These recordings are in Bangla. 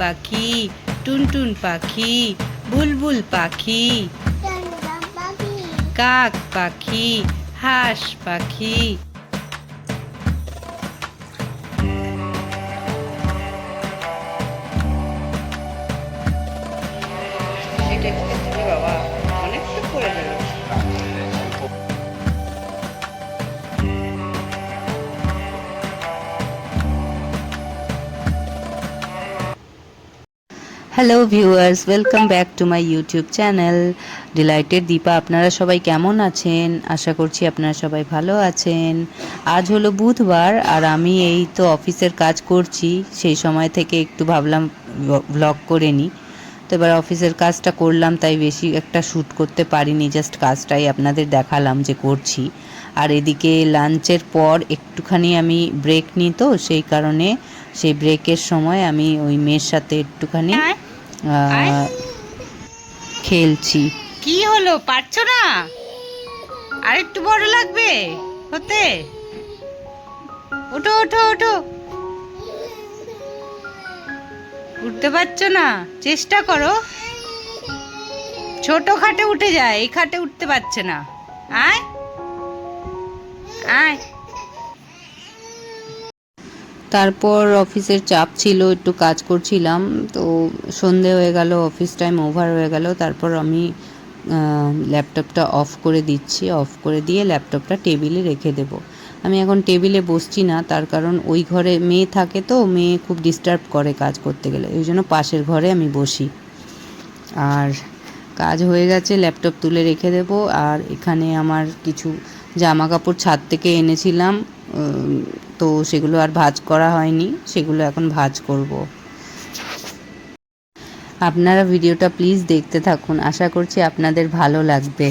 পাখি, টুনটুন পাখি, বুলবুল পাখি, কাক পাখি, হাঁস পাখি। বাবা অনেকটা করে গেল। Hello viewers, welcome back to my YouTube channel delighted Deepa. আপনারা সবাই কেমন আছেন? আশা করছি আপনারা সবাই ভালো আছেন। আজ হলো বুধবার আর আমি এই তো অফিসের কাজ করছি। সেই সময় থেকে একটু ভাবলাম ব্লগ করে নিই। তো এবার অফিসের কাজটা করলাম, তাই বেশি একটা শ্যুট করতে পারিনি, জাস্ট কাজটাই আপনাদের দেখালাম যে করছি। আর এদিকে লাঞ্চের পর একটুখানি আমি ব্রেক নিই, তো সেই কারণে সেই ব্রেকের সময় আমি ওই মেয়ের সাথে একটুখানি খেলছি। কি হলো, পারছো না? আর একটু বড় লাগবে হতে। ওঠো ওঠো ওঠো। উঠতে পারছো না? চেষ্টা করো। ছোট খাটে উঠে যায়, এই খাটে উঠতে পারছে না। আয় আয়। তারপর অফিসের চাপ ছিল, একটু কাজ করছিলাম, তো সন্ধে হয়ে গেল, অফিস টাইম ওভার হয়ে গেল। তারপর আমি ল্যাপটপটা অফ করে দিচ্ছি, অফ করে দিয়ে ল্যাপটপটা টেবিলে রেখে দেব। আমি এখন টেবিলে বসছি না, তার কারণ ওই ঘরে মেয়ে থাকে, তো মেয়ে খুব ডিস্টার্ব করে কাজ করতে গেলে, ওই জন্য পাশের ঘরে আমি বসি। আর কাজ হয়ে গেছে, ল্যাপটপ তুলে রেখে দেব। আর এখানে আমার কিছু জামা কাপড় ছাদ থেকে এনেছিলাম, তো সেগুলো আর ভাঁজ করা হয়নি, সেগুলো এখন ভাঁজ করব। আপনারা ভিডিওটা প্লিজ দেখতে থাকুন, আশা করছি আপনাদের ভালো লাগবে।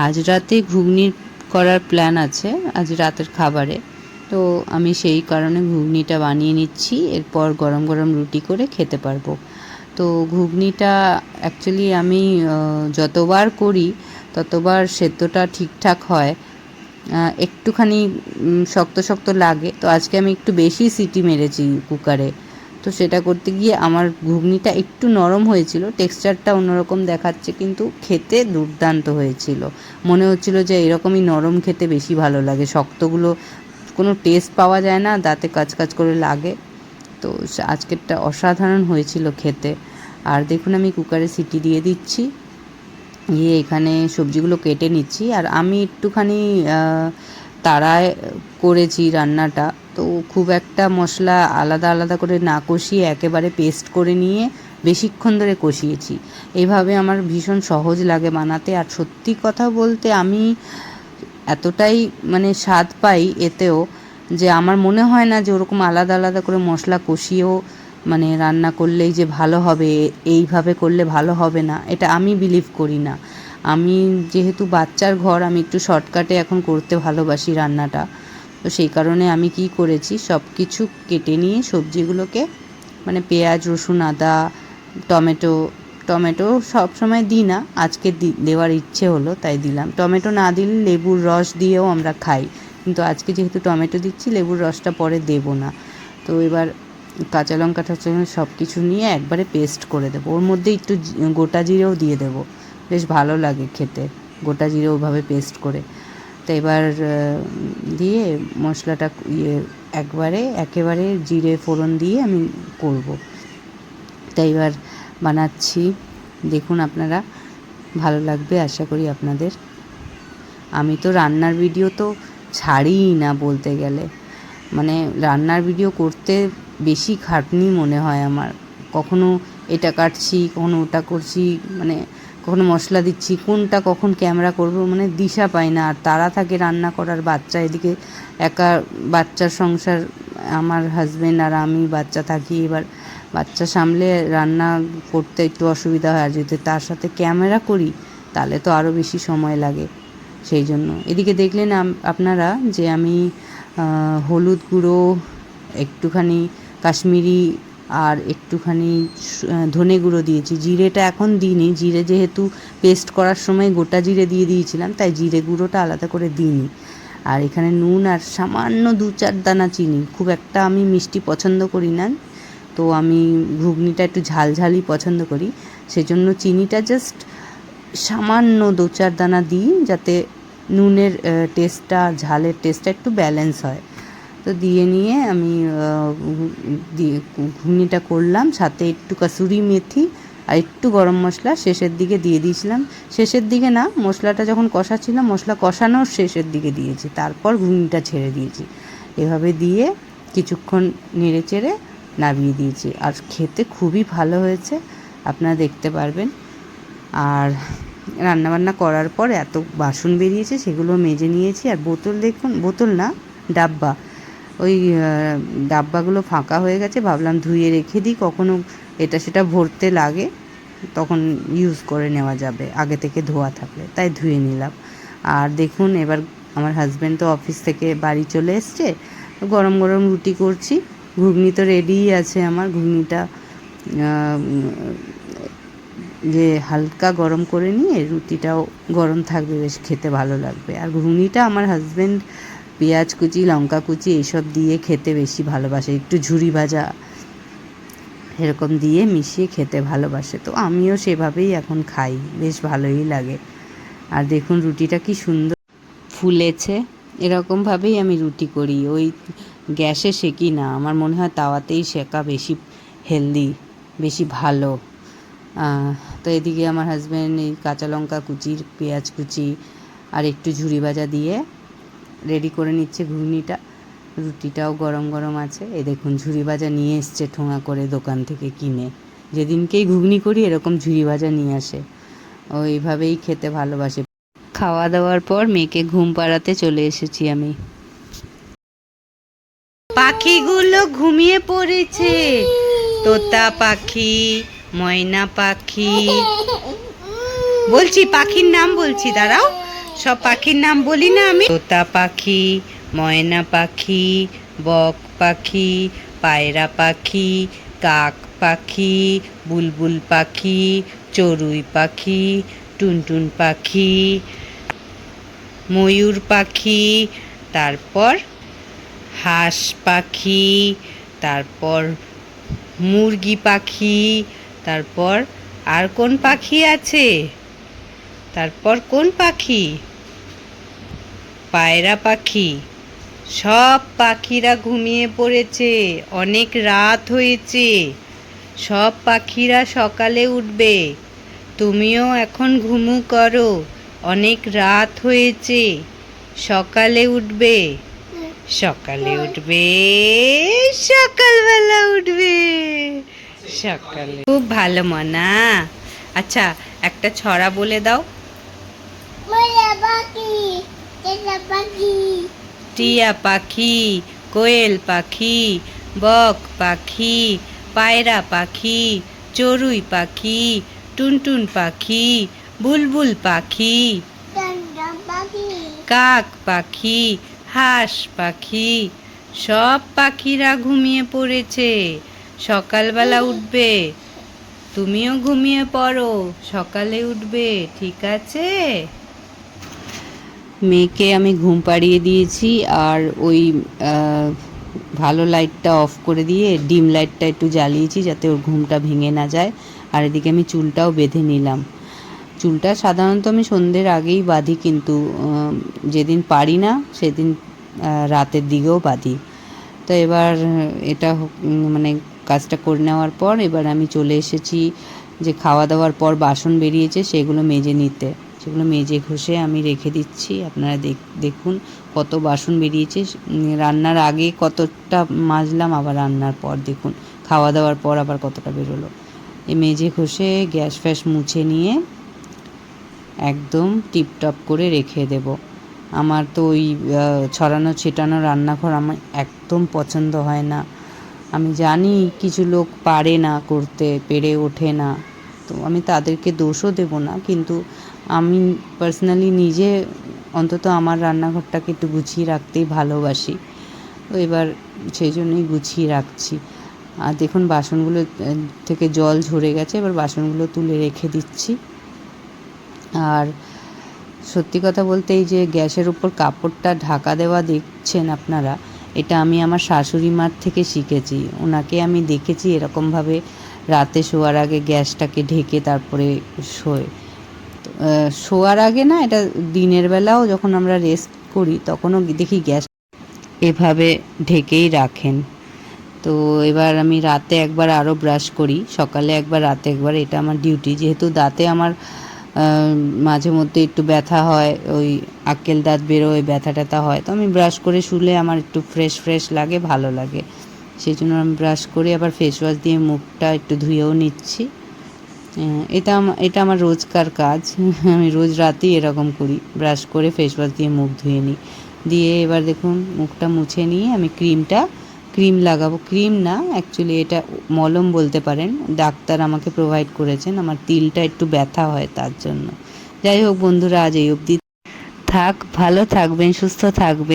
আজ রাতে ঘুগনি করার প্ল্যান আছে, আজ রাতের খাবারে। তো আমি সেই কারণে ঘুগনিটা বানিয়ে নিচ্ছি, এরপর গরম গরম রুটি করে খেতে পারবো। তো ঘুগনিটা অ্যাকচুয়ালি আমি যতবার করি ততবার সেদ্ধটা ঠিকঠাক হয়, একটুখানি শক্ত শক্ত লাগে। তো আজকে আমি একটু বেশি সিটি মেরেছি কুকারে, তো সেটা করতে গিয়ে আমার ঘুগনিটা একটু নরম হয়েছিল, টেক্সচারটা অন্যরকম দেখাচ্ছে, কিন্তু খেতে দুর্দান্ত হয়েছিল। মনে হচ্ছিল যে এরকমই নরম খেতে বেশি ভালো লাগে, শক্তগুলো কোনো টেস্ট পাওয়া যায় না, দাঁতে কাচকাচ করে লাগে। তো আজকেরটা অসাধারণ হয়েছিল খেতে। আর দেখুন আমি কুকারে সিটি দিয়ে দিচ্ছি, দিয়ে এখানে সবজিগুলো কেটে নিচ্ছি। আর আমি একটুখানি তাড়ায় করেছি রান্নাটা, তো খুব একটা মশলা আলাদা আলাদা করে না কষিয়ে একেবারে পেস্ট করে নিয়ে বেশিক্ষণ ধরে কষিয়েছি। এইভাবে আমার ভীষণ সহজ লাগে বানাতে। আর সত্যি কথা বলতে আমি এতটাই মানে স্বাদ পাই এতেও, যে আমার মনে হয় না যে ওরকম আলাদা আলাদা করে মশলা কষিয়েও মানে রান্না করলেই যে ভালো হবে, এইভাবে করলে ভালো হবে না, এটা আমি বিলিভ করি না। আমি যেহেতু বাচ্চার ঘর, আমি একটু শর্টকাটে এখন করতে ভালোবাসি রান্নাটা। তো সেই কারণে আমি কি করেছি, সব কিছু কেটে নিয়ে সবজিগুলোকে মানে পেঁয়াজ, রসুন, আদা, টমেটো, টমেটো সব সময় দিই না, আজকে দেওয়ার ইচ্ছে হলো তাই দিলাম। টমেটো না দিলে লেবুর রস দিয়েও আমরা খাই, কিন্তু আজকে যেহেতু টমেটো দিচ্ছি, লেবুর রসটা পরে দেবো না। তো এবার কাঁচা লঙ্কা টাচা সব কিছু নিয়ে একবারে পেস্ট করে দেবো, ওর মধ্যে একটু গোটা জিরেও দিয়ে দেবো, বেশ ভালো লাগে খেতে গোটা জিরে ওভাবে পেস্ট করে। তো এবার দিয়ে মশলাটা একেবারে জিরে ফোড়ন দিয়ে আমি করব। তাই এবার বানাচ্ছি, দেখুন আপনারা, ভালো লাগবে আশা করি আপনাদের। আমি তো রান্নার ভিডিও তো ছাড়িই না বলতে গেলে, মানে রান্নার ভিডিও করতে বেশি খাটনি মনে হয় আমার। কখনো এটা কাটছি, কখনো ওটা করছি, মানে কখনো মশলা দিচ্ছি, কোনটা কখন ক্যামেরা করব মানে দিশা পাই না। আর তারা থাকে রান্না করার, বাচ্চা এদিকে একা, বাচ্চার সংসার, আমার হাজব্যান্ড আর আমি বাচ্চা থাকি। এবার বাচ্চা সামলে রান্না করতে একটু অসুবিধা হয়, আর যদি তার সাথে ক্যামেরা করি তাহলে তো আরও বেশি সময় লাগে। সেই জন্য এদিকে দেখলেন আপনারা যে আমি হলুদ গুঁড়ো, একটুখানি কাশ্মীরি আর একটুখানি ধনে গুঁড়ো দিয়েছি। জিরেটা এখন দিইনি, জিরে যেহেতু পেস্ট করার সময় গোটা জিরে দিয়ে দিয়েছিলাম, তাই জিরে গুঁড়োটা আলাদা করে দিইনি। আর এখানে নুন আর সামান্য 2-4 দানা চিনি। খুব একটা আমি মিষ্টি পছন্দ করি না, তো আমি ঘুগনিটা একটু ঝালঝালই পছন্দ করি, সেজন্য চিনিটা জাস্ট সামান্য 2-4 দানা দিই, যাতে নুনের টেস্টটা, ঝালের টেস্টটা একটু ব্যালেন্স হয়। তো দিয়ে নিয়ে আমি ঘুগনিটা করলাম, সাথে একটু কাসুরি মেথি আর একটু গরম মশলা শেষের দিকে দিয়ে দিয়েছিলাম। শেষের দিকে না, মশলাটা যখন কষাচ্ছিলাম, মশলা কষানোর শেষের দিকে দিয়েছি, তারপর ঘুগনিটা ছেড়ে দিয়েছি। এভাবে দিয়ে কিছুক্ষণ নেড়ে চেড়ে নামিয়ে দিয়েছি। আর খেতে খুবই ভালো হয়েছে, আপনারা দেখতে পারবেন। আর রান্নাবান্না করার পর এত বাসন বেরিয়েছে, সেগুলো মেজে নিয়েছি। আর বোতল দেখুন, বোতল না, ডাব্বা, ওই ডাব্বাগুলো ফাঁকা হয়ে গেছে, ভাবলাম ধুয়ে রেখে দিই, কখনো এটা সেটা ভরতে লাগে তখন ইউজ করে নেওয়া যাবে আগে থেকে ধোয়া থাকলে, তাই ধুয়ে নিলাম। আর দেখুন এবার আমার হাজব্যান্ড তো অফিস থেকে বাড়ি চলে এসছে, গরম গরম রুটি করছি। ঘুগনি তো রেডিই আছে আমার। ঘুগনিটা যে হালকা গরম করে নিয়ে রুটিটাও গরম থাকবে, বেশ খেতে ভালো লাগবে। আর ঘুগনিটা আমার হাজব্যান্ড পেঁয়াজ কুচি, লঙ্কা কুচি এইসব দিয়ে খেতে বেশি ভালোবাসে, একটু ঝুরি ভাজা এরকম দিয়ে মিশিয়ে খেতে ভালোবাসে, তো আমিও সেভাবেই এখন খাই, বেশ ভালোই লাগে। আর দেখুন রুটিটা কি সুন্দর ফুলেছে। এরকমভাবেই আমি রুটি করি, ওই গ্যাসে সেকি না, আমার মনে হয় তাওয়াতেই সেকা বেশি হেলদি, বেশি ভালো। তো এদিকে আমার হাজব্যান্ড এই কাঁচা লঙ্কা কুচি, পেঁয়াজ কুচি আর একটু ঝুরি ভাজা দিয়ে রেডি করে নিচ্ছে ঘুগনিটা। রুটিটাও গরম গরম আছে। এই দেখুন ঝুরি ভাজা নিয়ে এসছে ঠোঙা করে দোকান থেকে কিনে, যেদিনকেই ঘুগনি করি এরকম ঝুরি ভাজা নিয়ে আসে, ওইভাবেই খেতে ভালোবাসে। খাওয়া দাওয়ার পর মেয়েকে ঘুম পাড়াতে চলে এসেছি আমি। পাখিগুলো ঘুমিয়ে পড়েছে, তোতা পাখি, ময়না পাখি, বলছি পাখির নাম বলছি, দাঁড়াও, সব পাখির নাম বলি না আমি। তোতা পাখি, ময়না পাখি, বক পাখি, পায়রা পাখি, কাক পাখি, বুলবুল পাখি, চড়ুই পাখি, টুনটুন পাখি, ময়ূর পাখি, তারপর হাঁস পাখি, তারপর মুরগি পাখি, তারপর আর কোন পাখি আছে, তারপর কোন পাখি, পায়রা পাখি। সব পাখিরা ঘুমিয়ে পড়েছে, অনেক রাত হয়েছে, সব পাখিরা সকালে উঠবে, তুমিও এখন ঘুমু করো, অনেক রাত হয়েছে, সকালে উঠবে, সকালে উঠবে, সকালবেলা উঠবে, সকালে। খুব ভালো মনা। আচ্ছা একটা ছড়া বলে দাও। টিয়া পাখি, কোয়েল পাখি, বক পাখি, পায়রা পাখি, চড়ুই পাখি, টুনটুন পাখি, বুলবুল পাখি, কাক পাখি, হাঁস পাখি। সব পাখিরা ঘুমিয়ে পড়েছে, সকালবেলা উঠবে, তুমিও ঘুমিয়ে পড়ো, সকালে উঠবে, ঠিক আছে। মেয়েকে আমি ঘুম পাড়িয়ে দিয়েছি, আর ওই ভালো লাইটটা অফ করে দিয়ে ডিম লাইটটা একটু জ্বালিয়েছি যাতে ওর ঘুমটা ভেঙে না যায়। আর এদিকে আমি চুলটাও বেঁধে নিলাম। চুলটা সাধারণত আমি সন্ধ্যের আগেই বাঁধি, কিন্তু যেদিন পারি না সেদিন রাতের দিকেও বাঁধি। তো এবার এটা মানে কাজটা করে নেওয়ার পর এবার আমি চলে এসেছি যে খাওয়া দাওয়ার পর বাসন বেরিয়েছে সেগুলো মেজে নিতে। সেগুলো মেজে ঘষে আমি রেখে দিচ্ছি। আপনারা দেখুন কত বাসন বেরিয়েছে। রান্নার আগে কতটা মাজলাম, আবার রান্নার পর দেখুন খাওয়া দাওয়ার পর আবার কতটা বেরোলো। এই মেজে ঘষে গ্যাস ফ্যাস মুছে নিয়ে একদম টিপটপ করে রেখে দেব। আমার তো ওই ছড়ানো ছিটানো রান্নাঘর আমার একদম পছন্দ হয় না। আমি জানি কিছু লোক পারে না করতে, পেরে ওঠে না, তো আমি তাদেরকে দোষও দেব না, কিন্তু আমি পার্সোনালি নিজে অন্তত আমার রান্নাঘরটাকে একটু গুছিয়ে রাখতেই ভালোবাসি। তো এবার সেই জন্যই গুছিয়ে রাখছি। আর দেখুন বাসনগুলো থেকে জল ঝরে গেছে, এবার বাসনগুলো তুলে রেখে দিচ্ছি। আর সত্যি কথা বলতে এই যে গ্যাসের উপর কাপড়টা ঢাকা দেওয়া দেখছেন আপনারা, এটা আমি আমার শাশুড়ি মার থেকে শিখেছি। ওনাকে আমি দেখেছি এরকমভাবে রাতে শোয়ার আগে গ্যাসটাকে ঢেকে তারপরে শোয়। শোয়ার আগে না, এটা দিনের বেলাও যখন আমরা রেস্ট করি তখনও দেখি গ্যাস এভাবে ঢেকেই রাখেন। তো এবার আমি রাতে একবার আরও ব্রাশ করি, সকালে একবার, রাতে একবার, এটা আমার ডিউটি। যেহেতু দাঁতে আমার মাঝে মধ্যে একটু ব্যথা হয়, ওই আক্কেল দাঁত বেরোয়, ব্যথা ট্যাথা হয়, তো আমি ব্রাশ করে শুলে আমার একটু ফ্রেশ ফ্রেশ লাগে, ভালো লাগে। সেই জন্য আমি ব্রাশ করে আবার ফেস ওয়াশ দিয়ে মুখটা একটু ধুয়েও নিচ্ছি। এটা আমার রোজকার কাজ। আমি রোজ রাতেই এরকম করি, ব্রাশ করে ফেস ওয়াশ দিয়ে মুখ ধুয়ে নিই। দিয়ে এবার দেখুন মুখটা মুছে নিয়ে আমি ক্রিম লাগাবো। ক্রিম না, অ্যাকচুয়ালি এটা মলম বলতে পারেন, ডাক্তার আমাকে প্রোভাইড করেছেন, আমার তিলটা একটু ব্যথা হয় তার জন্য। যাই হোক বন্ধুরা, আজ এই অবধি থাক, ভালো থাকবেন, সুস্থ থাকবেন।